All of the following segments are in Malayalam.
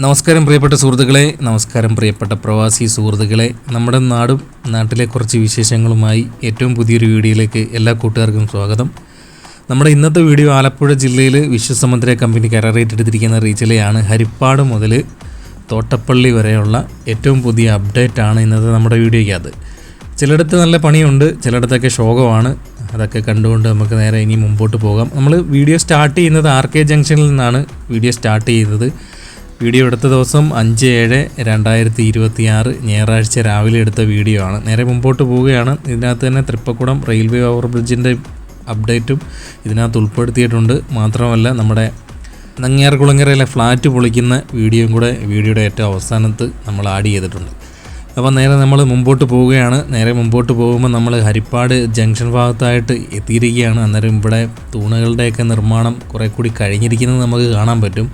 നമസ്കാരം പ്രിയപ്പെട്ട സുഹൃത്തുക്കളെ, നമസ്കാരം പ്രിയപ്പെട്ട പ്രവാസി സുഹൃത്തുക്കളെ. നമ്മുടെ നാട്ടിലെ കുറച്ച് വിശേഷങ്ങളുമായി ഏറ്റവും പുതിയൊരു വീഡിയോയിലേക്ക് എല്ലാ കൂട്ടുകാർക്കും സ്വാഗതം. നമ്മുടെ ഇന്നത്തെ വീഡിയോ ആലപ്പുഴ ജില്ലയിൽ വിശ്വസമുദ്ര കമ്പനി കരാറേറ്റെടുത്തിരിക്കുന്ന റീജിയനിലാണ്. ഹരിപ്പാട് മുതൽ തോട്ടപ്പള്ളി വരെയുള്ള ഏറ്റവും പുതിയ അപ്ഡേറ്റ് ആണ് ഇന്നത്തെ നമ്മുടെ വീഡിയോയ്ക്കകത്ത്. ചിലയിടത്ത് നല്ല പണിയുണ്ട്, ചിലയിടത്തൊക്കെ ശോകമാണ്. അതൊക്കെ കണ്ടുകൊണ്ട് നമുക്ക് നേരെ ഇനി മുമ്പോട്ട് പോകാം. നമ്മൾ വീഡിയോ സ്റ്റാർട്ട് ചെയ്യുന്നത് RK ജംഗ്ഷനിൽ നിന്നാണ് വീഡിയോ സ്റ്റാർട്ട് ചെയ്യുന്നത്. വീഡിയോ എടുത്ത ദിവസം 5/7/2026 ഞായറാഴ്ച രാവിലെ എടുത്ത വീഡിയോ ആണ്. നേരെ മുമ്പോട്ട് പോവുകയാണ്. ഇതിനകത്ത് തന്നെ തൃപ്പക്കുടം റെയിൽവേ ഓവർ ബ്രിഡ്ജിൻ്റെ അപ്ഡേറ്റും ഇതിനകത്ത് ഉൾപ്പെടുത്തിയിട്ടുണ്ട്. മാത്രമല്ല നമ്മുടെ നങ്ങ്യാർകുളങ്ങരയിലെ ഫ്ലാറ്റ് പൊളിക്കുന്ന വീഡിയോയും കൂടെ വീഡിയോയുടെ ഏറ്റവും അവസാനത്ത് നമ്മൾ ആഡ് ചെയ്തിട്ടുണ്ട്. അപ്പോൾ നേരെ നമ്മൾ മുമ്പോട്ട് പോവുകയാണ്. നേരെ മുമ്പോട്ട് പോകുമ്പോൾ നമ്മൾ ഹരിപ്പാട് ജംഗ്ഷൻ ഭാഗത്തായിട്ട് എത്തിയിരിക്കുകയാണ്. അന്നേരം ഇവിടെ തൂണുകളുടെയൊക്കെ നിർമ്മാണം കുറേ കൂടി കഴിഞ്ഞിരിക്കുന്നത് നമുക്ക് കാണാൻ പറ്റും.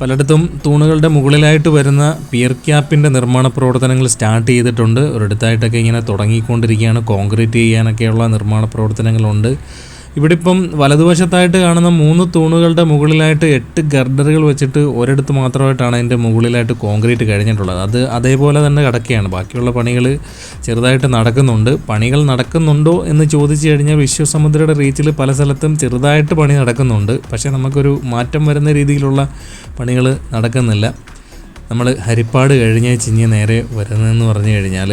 പലയിടത്തും തൂണുകളുടെ മുകളിലായിട്ട് വരുന്ന പിയർ ക്യാപ്പിൻ്റെ നിർമ്മാണ പ്രവർത്തനങ്ങൾ സ്റ്റാർട്ട് ചെയ്തിട്ടുണ്ട്. ഒരിടത്തായിട്ടൊക്കെ ഇങ്ങനെ തുടങ്ങിക്കൊണ്ടിരിക്കുകയാണ്. കോൺക്രീറ്റ് ചെയ്യാനൊക്കെയുള്ള നിർമ്മാണ പ്രവർത്തനങ്ങളുണ്ട്. ഇവിടെ ഇപ്പം വലതുവശത്തായിട്ട് കാണുന്ന 3 തൂണുകളുടെ മുകളിലായിട്ട് 8 ഗർഡറുകൾ വെച്ചിട്ട് ഒരിടത്ത് മാത്രമായിട്ടാണ് അതിൻ്റെ മുകളിലായിട്ട് കോൺക്രീറ്റ് കഴിഞ്ഞിട്ടുള്ളത്. അത് അതേപോലെ തന്നെ കിടക്കുകയാണ്. ബാക്കിയുള്ള പണികൾ ചെറുതായിട്ട് നടക്കുന്നുണ്ട്. പണികൾ നടക്കുന്നുണ്ടോ എന്ന് ചോദിച്ചു കഴിഞ്ഞാൽ വിശ്വസമുദ്രയുടെ റീച്ചിൽ പല സ്ഥലത്തും ചെറുതായിട്ട് പണി നടക്കുന്നുണ്ട്. പക്ഷേ നമുക്കൊരു മാറ്റം വരുന്ന രീതിയിലുള്ള പണികൾ നടക്കുന്നില്ല. നമ്മൾ ഹരിപ്പാട് കഴിഞ്ഞ് നേരെ വരുന്നതെന്ന് പറഞ്ഞു കഴിഞ്ഞാൽ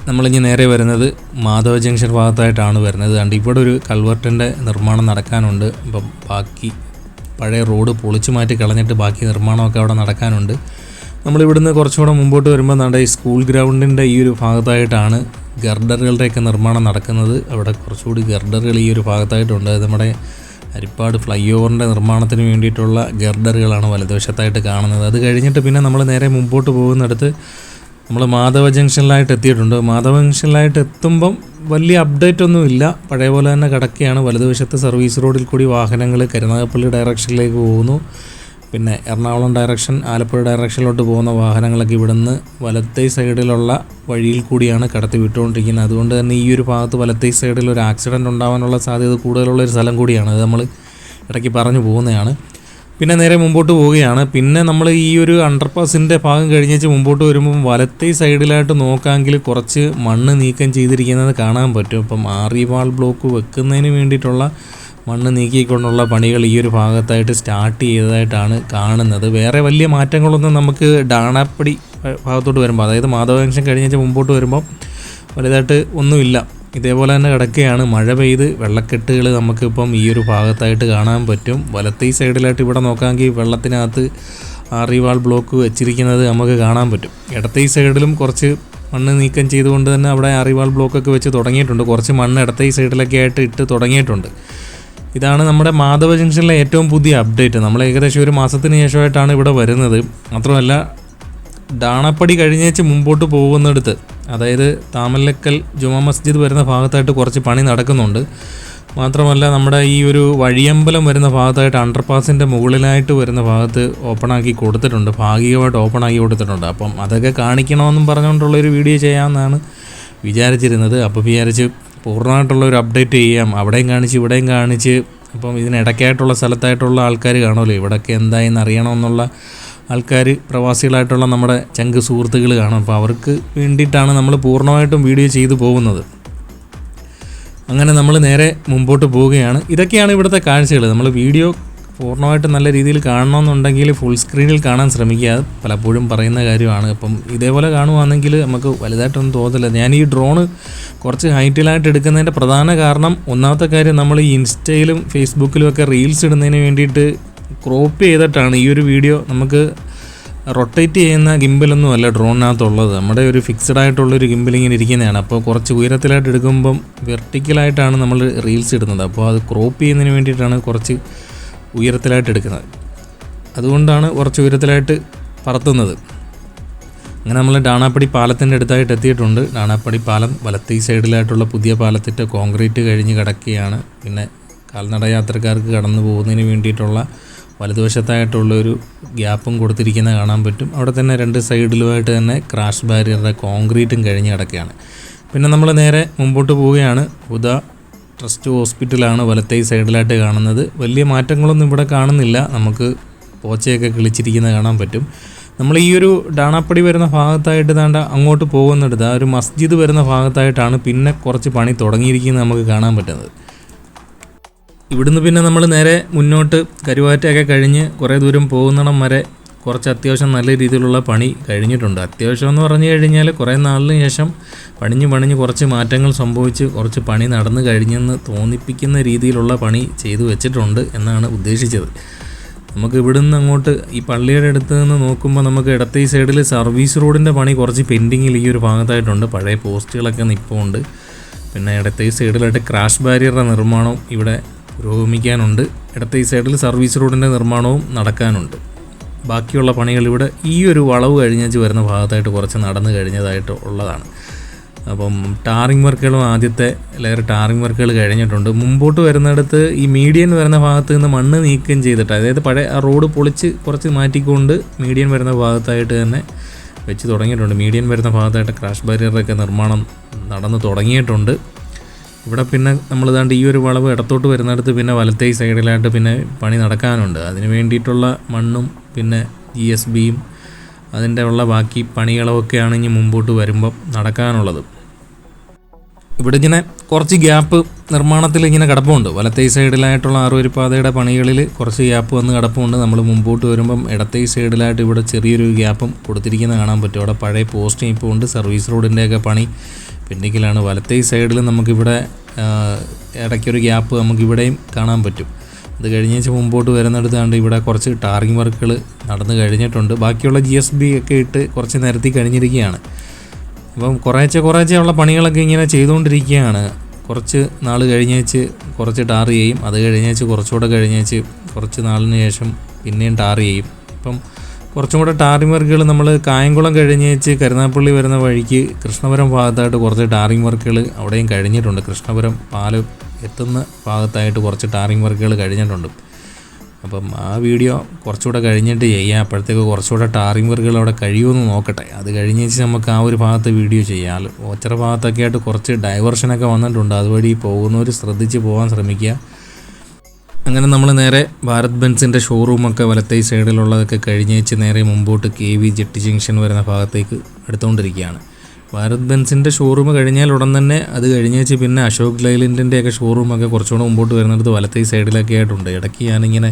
നമ്മളിനി നേരെ വരുന്നത് മാധവ ജംഗ്ഷൻ ഭാഗത്തായിട്ടാണ് വരുന്നത്. അതുകൊണ്ട് ഇവിടെ ഒരു കൾവർട്ടിൻ്റെ നിർമ്മാണം നടക്കാനുണ്ട്. അപ്പം ബാക്കി പഴയ റോഡ് പൊളിച്ചു മാറ്റി കളഞ്ഞിട്ട് ബാക്കി നിർമ്മാണമൊക്കെ അവിടെ നടക്കാനുണ്ട്. നമ്മളിവിടുന്ന് കുറച്ചുകൂടെ മുമ്പോട്ട് വരുമ്പോൾ നമ്മുടെ ഈ സ്കൂൾ ഗ്രൗണ്ടിൻ്റെ ഈ ഒരു ഭാഗത്തായിട്ടാണ് ഗർഡറുകളുടെയൊക്കെ നിർമ്മാണം നടക്കുന്നത്. അവിടെ കുറച്ചുകൂടി ഗർഡറുകൾ ഈ ഒരു ഭാഗത്തായിട്ടുണ്ട്. നമ്മുടെ ഹരിപ്പാട് ഫ്ലൈ ഓവറിൻ്റെ നിർമ്മാണത്തിന് വേണ്ടിയിട്ടുള്ള ഗർഡറുകളാണ് വലതുവശത്തായിട്ട് കാണുന്നത്. അത് കഴിഞ്ഞിട്ട് പിന്നെ നമ്മൾ നേരെ മുമ്പോട്ട് പോകുന്നിടത്ത് നമ്മൾ മാധവ ജംഗ്ഷനിലായിട്ട് എത്തിയിട്ടുണ്ട്. മാധവ ജംഗ്ഷനിലായിട്ട് എത്തുമ്പം വലിയ അപ്ഡേറ്റ് ഒന്നും ഇല്ല, പഴയ പോലെ തന്നെ കിടക്കുകയാണ്. വലതുവശത്ത് സർവീസ് റോഡിൽ കൂടി വാഹനങ്ങൾ കരുനാഗപ്പള്ളി ഡയറക്ഷനിലേക്ക് പോകുന്നു. പിന്നെ എറണാകുളം ഡയറക്ഷൻ, ആലപ്പുഴ ഡയറക്ഷനിലോട്ട് പോകുന്ന വാഹനങ്ങളൊക്കെ ഇവിടുന്ന് വലത്തേ സൈഡിലുള്ള വഴിയിൽ കൂടിയാണ് കടത്തി വിട്ടുകൊണ്ടിരിക്കുന്നത്. അതുകൊണ്ട് തന്നെ ഈ ഒരു ഭാഗത്ത് വലത്തേ സൈഡിൽ ഒരു ആക്സിഡൻറ്റ് ഉണ്ടാകാനുള്ള സാധ്യത കൂടുതലുള്ളൊരു സ്ഥലം കൂടിയാണ്. അത് നമ്മൾ ഇടയ്ക്ക് പറഞ്ഞു പോകുന്നതാണ്. പിന്നെ നേരെ മുമ്പോട്ട് പോവുകയാണ്. പിന്നെ നമ്മൾ ഈ ഒരു അണ്ടർപാസിൻ്റെ ഭാഗം കഴിഞ്ഞേച്ച് മുമ്പോട്ട് വരുമ്പം വലത്തേ സൈഡിലായിട്ട് നോക്കാമെങ്കിൽ കുറച്ച് മണ്ണ് നീക്കം ചെയ്തിരിക്കുന്നത് കാണാൻ പറ്റും. അപ്പം ആറിവാൾ ബ്ലോക്ക് വെക്കുന്നതിന് വേണ്ടിയിട്ടുള്ള മണ്ണ് നീക്കിക്കൊണ്ടുള്ള പണികൾ ഈ ഒരു ഭാഗത്തായിട്ട് സ്റ്റാർട്ട് ചെയ്തതായിട്ടാണ് കാണുന്നത്. വേറെ വലിയ മാറ്റങ്ങളൊന്നും നമുക്ക് ഡാണാപ്പടി ഭാഗത്തോട്ട് വരുമ്പോൾ, അതായത് മാധവ ജംഗ്ഷൻ കഴിഞ്ഞേച്ച് മുമ്പോട്ട് വരുമ്പം വലുതായിട്ട് ഒന്നുമില്ല. ഇതേപോലെ തന്നെ കിടക്കുകയാണ്. മഴ പെയ്ത് വെള്ളക്കെട്ടുകൾ നമുക്കിപ്പം ഈ ഒരു ഭാഗത്തായിട്ട് കാണാൻ പറ്റും. വലത്തേ സൈഡിലായിട്ട് ഇവിടെ നോക്കാമെങ്കിൽ വെള്ളത്തിനകത്ത് ആറിവാൾ ബ്ലോക്ക് വെച്ചിരിക്കുന്നത് നമുക്ക് കാണാൻ പറ്റും. ഇടത്തേ സൈഡിലും കുറച്ച് മണ്ണ് നീക്കം ചെയ്തുകൊണ്ട് തന്നെ അവിടെ ആറിവാൾ ബ്ലോക്കൊക്കെ വെച്ച് തുടങ്ങിയിട്ടുണ്ട്. കുറച്ച് മണ്ണ് ഇടത്തേ സൈഡിലൊക്കെ ആയിട്ട് ഇട്ട് തുടങ്ങിയിട്ടുണ്ട്. ഇതാണ് നമ്മുടെ മാധവ ജംഗ്ഷനിലെ ഏറ്റവും പുതിയ അപ്ഡേറ്റ്. നമ്മൾ ഏകദേശം ഒരു മാസത്തിന് ശേഷമായിട്ടാണ് ഇവിടെ വരുന്നത്. മാത്രമല്ല ഡാണപ്പടി കഴിഞ്ഞേച്ച് മുമ്പോട്ട് പോകുന്നിടത്ത്, അതായത് താമല്ലക്കൽ ജുമാ മസ്ജിദ് വരുന്ന ഭാഗത്തായിട്ട് കുറച്ച് പണി നടക്കുന്നുണ്ട്. മാത്രമല്ല നമ്മുടെ ഈ ഒരു വഴിയമ്പലം വരുന്ന ഭാഗത്തായിട്ട് അണ്ടർപാസിൻ്റെ മുകളിലായിട്ട് വരുന്ന ഭാഗത്ത് ഓപ്പണാക്കി കൊടുത്തിട്ടുണ്ട്, ഭാഗികമായിട്ട് ഓപ്പണാക്കി കൊടുത്തിട്ടുണ്ട്. അപ്പം അതൊക്കെ കാണിക്കണമെന്നും പറഞ്ഞുകൊണ്ടുള്ളൊരു വീഡിയോ ചെയ്യാമെന്നാണ് വിചാരിച്ചിരുന്നത്. അപ്പോൾ വിചാരിച്ച് പൂർണ്ണമായിട്ടുള്ളൊരു അപ്ഡേറ്റ് ചെയ്യാം, അവിടെയും കാണിച്ച് ഇവിടെയും കാണിച്ച്. അപ്പം ഇതിനിടയ്ക്കായിട്ടുള്ള സ്ഥലത്തായിട്ടുള്ള ആൾക്കാർ കാണുമല്ലോ, ഇവിടെയൊക്കെ എന്തായെന്ന് അറിയണമെന്നുള്ള ആൾക്കാർ, പ്രവാസികളായിട്ടുള്ള നമ്മുടെ ചങ്ക് സുഹൃത്തുക്കൾ കാണും. അപ്പോൾ അവർക്ക് വേണ്ടിയിട്ടാണ് നമ്മൾ പൂർണ്ണമായിട്ടും വീഡിയോ ചെയ്തു പോകുന്നത്. അങ്ങനെ നമ്മൾ നേരെ മുമ്പോട്ട് പോവുകയാണ്. ഇതൊക്കെയാണ് ഇവിടുത്തെ കാഴ്ചകൾ. നമ്മൾ വീഡിയോ പൂർണ്ണമായിട്ട് നല്ല രീതിയിൽ കാണണമെന്നുണ്ടെങ്കിൽ ഫുൾ സ്ക്രീനിൽ കാണാൻ ശ്രമിക്കുക. പലപ്പോഴും പറയുന്ന കാര്യമാണ്. അപ്പം ഇതേപോലെ കാണുവാണെങ്കിൽ നമുക്ക് വലുതായിട്ടൊന്നും തോന്നില്ല. ഞാൻ ഈ ഡ്രോണ് കുറച്ച് ഹൈറ്റിലായിട്ട് എടുക്കുന്നതിൻ്റെ പ്രധാന കാരണം, ഒന്നാമത്തെ കാര്യം, നമ്മൾ ഈ ഇൻസ്റ്റയിലും ഫേസ്ബുക്കിലും ഒക്കെ റീൽസ് ഇടുന്നതിന് വേണ്ടിയിട്ട് ക്രോപ്പ് ചെയ്തിട്ടാണ് ഈ ഒരു വീഡിയോ. നമുക്ക് റൊട്ടേറ്റ് ചെയ്യുന്ന ഗിംബലൊന്നും അല്ല ഡ്രോണിനകത്തുള്ളത്. നമ്മുടെ ഒരു ഫിക്സഡ് ആയിട്ടുള്ളൊരു ഗിംബൽ ഇങ്ങനെ ഇരിക്കുന്നതാണ്. അപ്പോൾ കുറച്ച് ഉയരത്തിലായിട്ട് എടുക്കുമ്പം വെർട്ടിക്കലായിട്ടാണ് നമ്മൾ റീൽസ് ഇടുന്നത്. അപ്പോൾ അത് ക്രോപ്പ് ചെയ്യുന്നതിന് വേണ്ടിയിട്ടാണ് കുറച്ച് ഉയരത്തിലായിട്ട് എടുക്കുന്നത്. അതുകൊണ്ടാണ് കുറച്ച് ഉയരത്തിലായിട്ട് പറത്തുന്നത്. അങ്ങനെ നമ്മൾ ഡാണാപ്പടി പാലത്തിൻ്റെ അടുത്തായിട്ട് എത്തിയിട്ടുണ്ട്. ഡാണാപ്പടി പാലം വലത്തേ സൈഡിലായിട്ടുള്ള പുതിയ പാലത്തിൻ്റെ കോൺക്രീറ്റ് കഴിഞ്ഞ് കിടക്കുകയാണ്. പിന്നെ കാൽനട യാത്രക്കാർക്ക് കടന്നു പോകുന്നതിന് വേണ്ടിയിട്ടുള്ള വലതുവശത്തായിട്ടുള്ളൊരു ഗ്യാപ്പും കൊടുത്തിരിക്കുന്നത് കാണാൻ പറ്റും. അവിടെ തന്നെ 2 സൈഡിലുമായിട്ട് തന്നെ ക്രാഷ് ബാരിയറുടെ കോൺക്രീറ്റും കഴിഞ്ഞ് കിടക്കുകയാണ്. പിന്നെ നമ്മൾ നേരെ മുമ്പോട്ട് പോവുകയാണ്. ട്രസ്റ്റ് ഹോസ്പിറ്റലാണ് വലത്തേ സൈഡിലായിട്ട് കാണുന്നത്. വലിയ മാറ്റങ്ങളൊന്നും ഇവിടെ കാണുന്നില്ല. നമുക്ക് പോച്ചയൊക്കെ കിളിച്ചിരിക്കുന്നത് കാണാൻ പറ്റും. നമ്മൾ ഈ ഒരു ഡാണാപ്പടി വരുന്ന ഭാഗത്തായിട്ട് താണ്ട അങ്ങോട്ട് പോകുന്നിടത്ത് ആ ഒരു മസ്ജിദ് വരുന്ന ഭാഗത്തായിട്ടാണ് പിന്നെ കുറച്ച് പണി തുടങ്ങിയിരിക്കുന്നത് നമുക്ക് കാണാൻ പറ്റുന്നത്. ഇവിടുന്ന് പിന്നെ നമ്മൾ നേരെ മുന്നോട്ട് കരുവാറ്റയൊക്കെ കഴിഞ്ഞ് കുറേ ദൂരം പോകുന്നിടം വരെ കുറച്ച് അത്യാവശ്യം നല്ല രീതിയിലുള്ള പണി കഴിഞ്ഞിട്ടുണ്ട്. അത്യാവശ്യം എന്ന് പറഞ്ഞു കഴിഞ്ഞാൽ കുറേ നാളിന് ശേഷം പണിഞ്ഞ് കുറച്ച് മാറ്റങ്ങൾ സംഭവിച്ച് കുറച്ച് പണി നടന്നു കഴിഞ്ഞെന്ന് തോന്നിപ്പിക്കുന്ന രീതിയിലുള്ള പണി ചെയ്തു വെച്ചിട്ടുണ്ട് എന്നാണ് ഉദ്ദേശിച്ചത്. നമുക്ക് ഇവിടുന്ന് അങ്ങോട്ട് ഈ പള്ളിയുടെ അടുത്ത് നിന്ന് നോക്കുമ്പോൾ നമുക്ക് ഇടത്തെ ഈ സൈഡിൽ സർവീസ് റോഡിൻ്റെ പണി കുറച്ച് പെൻഡിങ്ങിൽ ഈ ഒരു ഭാഗത്തായിട്ടുണ്ട്. പഴയ പോസ്റ്റുകളൊക്കെ നിൽപ്പുണ്ട്. പിന്നെ ഇടത്തെ ഈ സൈഡിലായിട്ട് ക്രാഷ് ബാരിയറുടെ നിർമ്മാണവും ഇവിടെ പുരോഗമിക്കാനുണ്ട്. ഇടത്തെ ഈ സൈഡിൽ സർവീസ് റോഡിൻ്റെ നിർമ്മാണവും നടക്കാനുണ്ട്. ബാക്കിയുള്ള പണികൾ ഇവിടെ ഈ ഒരു വളവ് കഴിഞ്ഞേച്ച് വരുന്ന ഭാഗത്തായിട്ട് കുറച്ച് നടന്നു കഴിഞ്ഞതായിട്ട് ഉള്ളതാണ്. അപ്പം ടാറിങ് വർക്കുകളും ആദ്യത്തെ ലെയർ ടാറിങ് വർക്കുകൾ കഴിഞ്ഞിട്ടുണ്ട്. മുമ്പോട്ട് വരുന്നിടത്ത് ഈ മീഡിയൻ വരുന്ന ഭാഗത്ത് നിന്ന് മണ്ണ് നീക്കം ചെയ്തിട്ട്, അതായത് പഴയ ആ റോഡ് പൊളിച്ച് കുറച്ച് മാറ്റിക്കൊണ്ട് മീഡിയൻ വരുന്ന ഭാഗത്തായിട്ട് തന്നെ വെച്ച് തുടങ്ങിയിട്ടുണ്ട്. മീഡിയൻ വരുന്ന ഭാഗത്തായിട്ട് ക്രാഷ് ബാരിയറൊക്കെ നിർമ്മാണം നടന്നു തുടങ്ങിയിട്ടുണ്ട്. ഇവിടെ പിന്നെ നമ്മൾ ദാണ്ട് ഈ ഒരു വളവ് ഇടത്തോട്ട് വരുന്നിടത്ത് പിന്നെ വലത്തേ സൈഡിലായിട്ട് പിന്നെ പണി നടക്കാനുണ്ട്. അതിന് വേണ്ടിയിട്ടുള്ള മണ്ണും പിന്നെ GSBയും അതിൻ്റെ ഉള്ള ബാക്കി പണികളൊക്കെയാണ് ഇനി മുമ്പോട്ട് വരുമ്പം നടക്കാനുള്ളത്. ഇവിടെ ഇങ്ങനെ കുറച്ച് ഗ്യാപ്പ് നിർമ്മാണത്തിൽ ഇങ്ങനെ കിടപ്പുണ്ട്. വലത്തേ സൈഡിലായിട്ടുള്ള ആറുവരിപ്പാതയുടെ പണികളിൽ കുറച്ച് ഗ്യാപ്പ് വന്ന് കിടപ്പുണ്ട്. നമ്മൾ മുമ്പോട്ട് വരുമ്പം ഇടത്തേ സൈഡിലായിട്ട് ഇവിടെ ചെറിയൊരു ഗ്യാപ്പും കൊടുത്തിരിക്കുന്നത് കാണാൻ പറ്റും. അവിടെ പഴയ പോസ്റ്റ് ഇപ്പോൾ ഉണ്ട്. സർവീസ് റോഡിൻ്റെയൊക്കെ പണി പെൻഡിങ്ങിലാണ്. വലത്തേ സൈഡിൽ നമുക്കിവിടെ ഇടയ്ക്കൊരു ഗ്യാപ്പ് നമുക്കിവിടെയും കാണാൻ പറ്റും. അത് കഴിഞ്ഞേച്ച് മുമ്പോട്ട് വരുന്നിടത്താണ്ട് ഇവിടെ കുറച്ച് ടാറിങ് വർക്കുകൾ നടന്നു കഴിഞ്ഞിട്ടുണ്ട്. ബാക്കിയുള്ള GSB ഒക്കെ ഇട്ട് കുറച്ച് നിരത്തി കഴിഞ്ഞിരിക്കുകയാണ്. അപ്പം കുറേശ്ശെ ഉള്ള പണികളൊക്കെ ഇങ്ങനെ ചെയ്തുകൊണ്ടിരിക്കുകയാണ്. കുറച്ച് നാൾ കഴിഞ്ഞേച്ച് കുറച്ച് ടാർ ചെയ്യും. അത് കഴിഞ്ഞേച്ച് കുറച്ചുകൂടെ കഴിഞ്ഞേച്ച് കുറച്ച് നാളിന് ശേഷം പിന്നെയും ടാർ ചെയ്യും. ഇപ്പം കുറച്ചും കൂടെ ടാറിങ് വർക്കുകൾ നമ്മൾ കായംകുളം കഴിഞ്ഞേച്ച് കരുനാഗപ്പള്ളി വരുന്ന വഴിക്ക് കൃഷ്ണപുരം ഭാഗത്തായിട്ട് കുറച്ച് ടാറിങ് വർക്കുകൾ അവിടെയും കഴിഞ്ഞിട്ടുണ്ട്. കൃഷ്ണപുരം പാലം എത്തുന്ന ഭാഗത്തായിട്ട് കുറച്ച് ടാറിങ് വർക്കുകൾ കഴിഞ്ഞിട്ടുണ്ട്. അപ്പം ആ വീഡിയോ കുറച്ചുകൂടെ കഴിഞ്ഞിട്ട് ചെയ്യാം. അപ്പോഴത്തേക്ക് കുറച്ചുകൂടെ ടാറിങ് വർക്കുകൾ അവിടെ കഴിയുമെന്ന് നോക്കട്ടെ. അത് കഴിഞ്ഞേച്ച് നമുക്ക് ആ ഒരു ഭാഗത്ത് വീഡിയോ ചെയ്യാം. ഓച്ചറ ഭാഗത്തൊക്കെ ആയിട്ട് കുറച്ച് ഡൈവേർഷനൊക്കെ വന്നിട്ടുണ്ട്. അതുവഴി പോകുന്നവർ ശ്രദ്ധിച്ച് പോകാൻ ശ്രമിക്കുക. അങ്ങനെ നമ്മൾ നേരെ ഭാരത് ബെൻസിൻ്റെ ഷോറൂമൊക്കെ വലത്തേ സൈഡിലുള്ളതൊക്കെ കഴിഞ്ഞേച്ച് നേരെ മുമ്പോട്ട് KV ജെട്ടി ജംഗ്ഷൻ വരുന്ന ഭാഗത്തേക്ക് എടുത്തുകൊണ്ടിരിക്കുകയാണ്. ഭാരത് ബെൻസിൻ്റെ ഷോറൂം കഴിഞ്ഞാൽ ഉടൻ തന്നെ അത് കഴിഞ്ഞേച്ച് പിന്നെ അശോക് ലൈലൻഡിൻ്റെയൊക്കെ ഷോറൂമൊക്കെ കുറച്ചുകൂടെ മുമ്പോട്ട് വരുന്നിടത്ത് വലത്തേ സൈഡിലൊക്കെ ആയിട്ടുണ്ട്. ഇടയ്ക്ക് ഞാനിങ്ങനെ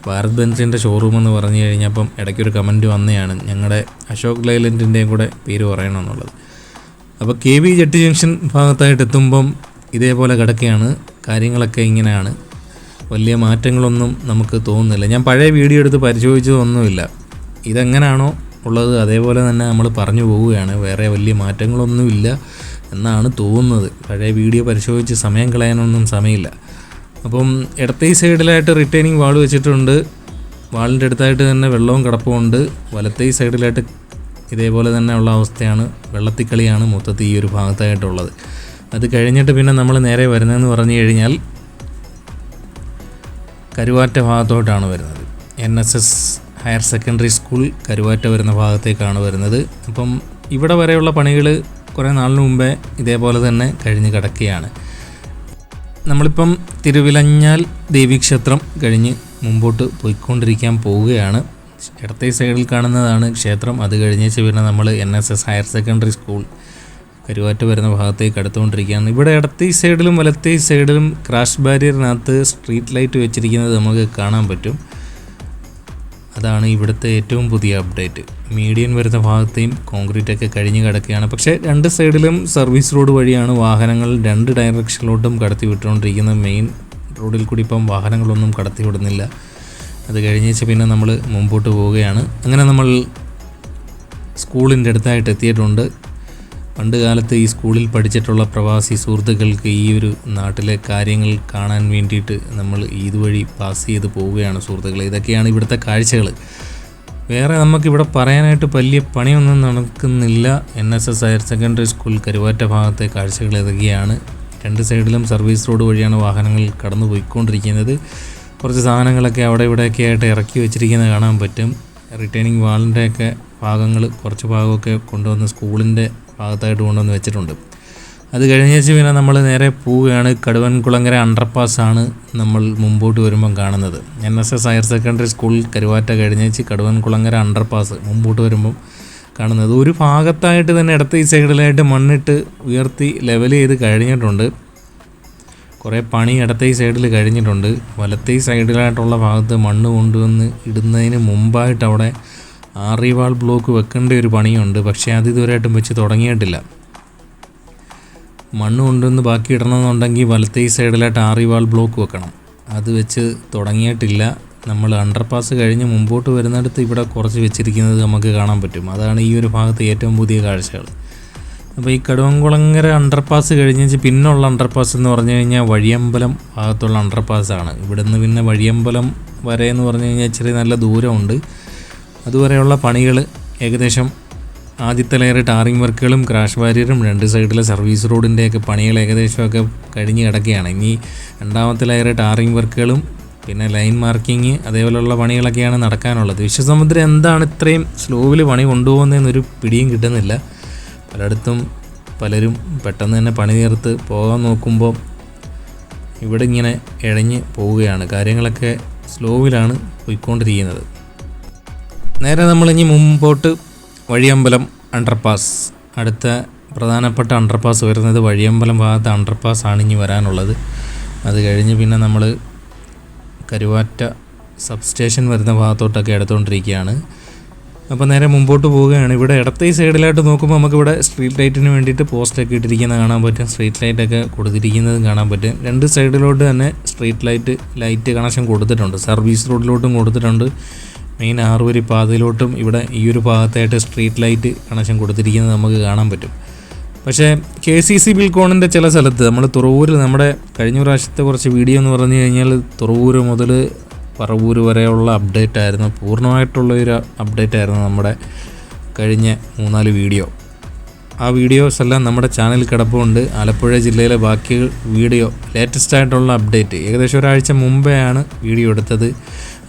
ഭാരത് ബെൻസിൻ്റെ ഷോറൂം എന്ന് പറഞ്ഞു കഴിഞ്ഞപ്പം ഇടയ്ക്കൊരു കമൻറ്റ് വന്നതാണ് ഞങ്ങളുടെ അശോക് ലൈലൻഡിൻ്റെയും കൂടെ പേര് പറയണമെന്നുള്ളത്. അപ്പോൾ KV ജെട്ടി ജംഗ്ഷൻ ഭാഗത്തായിട്ട് എത്തുമ്പം ഇതേപോലെ കിടക്കുകയാണ്. കാര്യങ്ങളൊക്കെ ഇങ്ങനെയാണ്. വലിയ മാറ്റങ്ങളൊന്നും നമുക്ക് തോന്നുന്നില്ല. ഞാൻ പഴയ വീഡിയോ എടുത്ത് പരിശോധിച്ചതൊന്നുമില്ല. ഇതെങ്ങനെയാണോ ഉള്ളത് അതേപോലെ തന്നെ നമ്മൾ പറഞ്ഞു പോവുകയാണ്. വേറെ വലിയ മാറ്റങ്ങളൊന്നുമില്ല എന്നാണ് തോന്നുന്നത്. പഴയ വീഡിയോ പരിശോധിച്ച് സമയം കളയാനൊന്നും സമയമില്ല. അപ്പം ഇടത്തേ സൈഡിലായിട്ട് റിട്ടേണിങ് വാൾ വെച്ചിട്ടുണ്ട്. വാളിൻ്റെ അടുത്തായിട്ട് തന്നെ വെള്ളവും കിടപ്പുണ്ട്. വലത്തേ സൈഡിലായിട്ട് ഇതേപോലെ തന്നെ ഉള്ള അവസ്ഥയാണ്. വെള്ളത്തിക്കളിയാണ് മൊത്തത്തിൽ ഈ ഒരു ഭാഗത്തായിട്ടുള്ളത്. അത് കഴിഞ്ഞിട്ട് പിന്നെ നമ്മൾ നേരെ വരുന്നതെന്ന് പറഞ്ഞു കഴിഞ്ഞാൽ കരുവാറ്റ ഭാഗത്തോട്ടാണ് വരുന്നത്. NSS higher secondary school Karuvatta വരുന്ന ഭാഗത്തേക്കാണ് വരുന്നത്. അപ്പം ഇവിടെ വരെയുള്ള പണികൾ കുറേ നാളിന് മുമ്പേ ഇതേപോലെ തന്നെ കഴിഞ്ഞ് കിടക്കുകയാണ്. നമ്മളിപ്പം തിരുവിലഞ്ഞാൽ ദേവീക്ഷേത്രം കഴിഞ്ഞ് മുമ്പോട്ട് പോയിക്കൊണ്ടിരിക്കാൻ പോവുകയാണ്. ഇടത്തേ സൈഡിൽ കാണുന്നതാണ് ക്ഷേത്രം. അത് കഴിഞ്ഞേച്ച് പിന്നെ നമ്മൾ NSS higher secondary school Karuvatta വരുന്ന ഭാഗത്തേക്ക് അടുത്തുകൊണ്ടിരിക്കുകയാണ്. ഇവിടെ ഇടത്തേ സൈഡിലും വലത്തേ സൈഡിലും ക്രാഷ് ബാരിയറിനകത്ത് സ്ട്രീറ്റ് ലൈറ്റ് വെച്ചിരിക്കുന്നത് നമുക്ക് കാണാൻ പറ്റും. അതാണ് ഇവിടുത്തെ ഏറ്റവും പുതിയ അപ്ഡേറ്റ്. മീഡിയൻ വരുന്ന ഭാഗത്തെയും കോൺക്രീറ്റൊക്കെ കഴിഞ്ഞ് കിടക്കുകയാണ്. പക്ഷേ രണ്ട് സൈഡിലും സർവീസ് റോഡ് വഴിയാണ് വാഹനങ്ങൾ രണ്ട് ഡയറക്ഷനിലോട്ടും കടത്തി വിട്ടുകൊണ്ടിരിക്കുന്നത്. മെയിൻ റോഡിൽ കൂടി ഇപ്പം വാഹനങ്ങളൊന്നും കടത്തി വിടുന്നില്ല. അത് കഴിഞ്ഞേച്ച് പിന്നെ നമ്മൾ മുമ്പോട്ട് പോവുകയാണ്. അങ്ങനെ നമ്മൾ സ്കൂളിൻ്റെ അടുത്തായിട്ട് എത്തിയിട്ടുണ്ട്. പണ്ട് കാലത്ത് ഈ സ്കൂളിൽ പഠിച്ചിട്ടുള്ള പ്രവാസി സുഹൃത്തുക്കൾക്ക് ഈ ഒരു നാട്ടിലെ കാര്യങ്ങൾ കാണാൻ വേണ്ടിയിട്ട് നമ്മൾ ഇതുവഴി പാസ് ചെയ്ത് പോവുകയാണ് സുഹൃത്തുക്കളെ. ഇതൊക്കെയാണ് ഇവിടുത്തെ കാഴ്ചകൾ. വേറെ നമുക്കിവിടെ പറയാനായിട്ട് വലിയ പണിയൊന്നും നടക്കുന്നില്ല. NSS higher secondary school Karuvatta ഭാഗത്തെ കാഴ്ചകൾ ഇതൊക്കെയാണ്. രണ്ട് സൈഡിലും സർവീസ് റോഡ് വഴിയാണ് വാഹനങ്ങൾ കടന്നു പോയിക്കൊണ്ടിരിക്കുന്നത്. കുറച്ച് സാധനങ്ങളൊക്കെ അവിടെ ഇവിടെയൊക്കെ ആയിട്ട് ഇറക്കി വെച്ചിരിക്കുന്നത് കാണാൻ പറ്റും. റിട്ടേണിങ് വാളിൻ്റെയൊക്കെ ഭാഗങ്ങൾ കുറച്ച് ഭാഗമൊക്കെ കൊണ്ടുവന്ന് സ്കൂളിൻ്റെ ഭാഗത്തായിട്ട് കൊണ്ടുവന്ന് വെച്ചിട്ടുണ്ട്. അത് കഴിഞ്ഞേച്ച് പിന്നെ നമ്മൾ നേരെ പോവുകയാണ്. കടുവൻകുളങ്ങര അണ്ടർപാസ്സാണ് നമ്മൾ മുമ്പോട്ട് വരുമ്പം കാണുന്നത്. NSS higher secondary school Karuvatta കഴിഞ്ഞേച്ച് കടുവൻകുളങ്ങര അണ്ടർപാസ് മുമ്പോട്ട് വരുമ്പം കാണുന്നത്. ഒരു ഭാഗത്തായിട്ട് തന്നെ ഇടത്തെ ഈ സൈഡിലായിട്ട് മണ്ണിട്ട് ഉയർത്തി ലെവൽ ചെയ്ത് കഴിഞ്ഞിട്ടുണ്ട്. കുറേ പണി ഇടത്തെ ഈ സൈഡിൽ കഴിഞ്ഞിട്ടുണ്ട്. വലത്തെ ഈ സൈഡിലായിട്ടുള്ള ഭാഗത്ത് മണ്ണ് കൊണ്ടുവന്ന് ഇടുന്നതിന് മുമ്പായിട്ട് അവിടെ ആറിവാൾ ബ്ലോക്ക് വെക്കേണ്ട ഒരു പണിയുണ്ട്. പക്ഷേ അത് ഇതുവരെയായിട്ടും വെച്ച് തുടങ്ങിയിട്ടില്ല. മണ്ണ് കൊണ്ടുവന്ന് ബാക്കി ഇടണമെന്നുണ്ടെങ്കിൽ വലത്തെ ഈ സൈഡിലായിട്ട് ആറിവാൾ ബ്ലോക്ക് വെക്കണം. അത് വെച്ച് തുടങ്ങിയിട്ടില്ല. നമ്മൾ അണ്ടർപാസ് കഴിഞ്ഞ് മുമ്പോട്ട് വരുന്നിടത്ത് ഇവിടെ കുറച്ച് വെച്ചിരിക്കുന്നത് നമുക്ക് കാണാൻ പറ്റും. അതാണ് ഈ ഒരു ഭാഗത്ത് ഏറ്റവും പുതിയ കാഴ്ചകൾ. അപ്പോൾ ഈ കടുവൻകുളങ്ങര അണ്ടർപാസ് കഴിഞ്ഞ് പിന്നുള്ള അണ്ടർപാസ് എന്ന് പറഞ്ഞു കഴിഞ്ഞാൽ വഴിയമ്പലം ഭാഗത്തുള്ള അണ്ടർപാസ്സാണ്. ഇവിടുന്ന് പിന്നെ വഴിയമ്പലം വരെ എന്ന് പറഞ്ഞു കഴിഞ്ഞാൽ ഇച്ചിരി നല്ല ദൂരമുണ്ട്. അതുവരെയുള്ള പണികൾ ഏകദേശം ആദ്യത്തെ ലെയർ ടാറിങ് വർക്കുകളും ക്രാഷ് ബാരിയറും 2 സൈഡിലെ സർവീസ് റോഡിൻ്റെയൊക്കെ പണികൾ ഏകദേശമൊക്കെ കഴിഞ്ഞ് കിടക്കുകയാണ്. ഇനി രണ്ടാമത്തെ ലെയർ ടാറിങ് വർക്കുകളും പിന്നെ ലൈൻ മാർക്കിങ് അതേപോലെയുള്ള പണികളൊക്കെയാണ് നടക്കാനുള്ളത്. വിശ്വസമുദ്രം എന്താണ് ഇത്രയും സ്ലോവിൽ പണി കൊണ്ടുപോകുന്നതെന്നൊരു പിടിയും കിട്ടുന്നില്ല. പലയിടത്തും പലരും പെട്ടെന്ന് തന്നെ പണി തീർത്ത് പോകാൻ നോക്കുമ്പോൾ ഇവിടെ ഇങ്ങനെ ഇഴഞ്ഞ് പോവുകയാണ്. കാര്യങ്ങളൊക്കെ സ്ലോവിലാണ് പോയിക്കൊണ്ടിരിക്കുന്നത്. നേരെ നമ്മളിനി മുമ്പോട്ട് വഴിയമ്പലം അണ്ടർപാസ്, അടുത്ത പ്രധാനപ്പെട്ട അണ്ടർപാസ് വരുന്നത് വഴിയമ്പലം ഭാഗത്ത് അണ്ടർപാസ്സാണ് ഇനി വരാനുള്ളത്. അത് കഴിഞ്ഞ് പിന്നെ നമ്മൾ കരുവാറ്റ സബ്സ്റ്റേഷൻ വരുന്ന ഭാഗത്തോട്ടൊക്കെ എടുത്തുകൊണ്ടിരിക്കുകയാണ്. അപ്പോൾ നേരെ മുമ്പോട്ട് പോവുകയാണ്. ഇവിടെ ഇടത്തെ ഈ സൈഡിലായിട്ട് നോക്കുമ്പോൾ നമുക്കിവിടെ സ്ട്രീറ്റ് ലൈറ്റിന് വേണ്ടിയിട്ട് പോസ്റ്റൊക്കെ ഇട്ടിരിക്കുന്നത് കാണാൻ പറ്റും. സ്ട്രീറ്റ് ലൈറ്റൊക്കെ കൊടുത്തിരിക്കുന്നതും കാണാൻ പറ്റും. 2 സൈഡിലോട്ട് തന്നെ സ്ട്രീറ്റ് ലൈറ്റ് കണക്ഷൻ കൊടുത്തിട്ടുണ്ട്. സർവീസ് റോഡിലോട്ടും കൊടുത്തിട്ടുണ്ട്. മെയിൻ 6 വരി പാതയിലോട്ടും ഇവിടെ ഈ ഒരു ഭാഗത്തായിട്ട് സ്ട്രീറ്റ് ലൈറ്റ് കണക്ഷൻ കൊടുത്തിരിക്കുന്നത് നമുക്ക് കാണാൻ പറ്റും. പക്ഷേ KCC ബിൽക്കോണിൻ്റെ ചില സ്ഥലത്ത് നമ്മൾ തുറവൂർ, നമ്മുടെ കഴിഞ്ഞ പ്രാവശ്യത്തെ കുറച്ച് വീഡിയോ എന്ന് പറഞ്ഞു കഴിഞ്ഞാൽ തുറവൂർ മുതൽ പറവൂർ വരെയുള്ള അപ്ഡേറ്റ് ആയിരുന്നു. പൂർണ്ണമായിട്ടുള്ളൊരു അപ്ഡേറ്റ് ആയിരുന്നു നമ്മുടെ കഴിഞ്ഞ 3-4 വീഡിയോ. ആ വീഡിയോസ് എല്ലാം നമ്മുടെ ചാനലിൽ കിടപ്പുണ്ട്. ആലപ്പുഴ ജില്ലയിലെ ബാക്കി വീഡിയോ ലേറ്റസ്റ്റ് ആയിട്ടുള്ള അപ്ഡേറ്റ് ഏകദേശം ഒരാഴ്ച മുമ്പെയാണ് വീഡിയോ എടുത്തത്.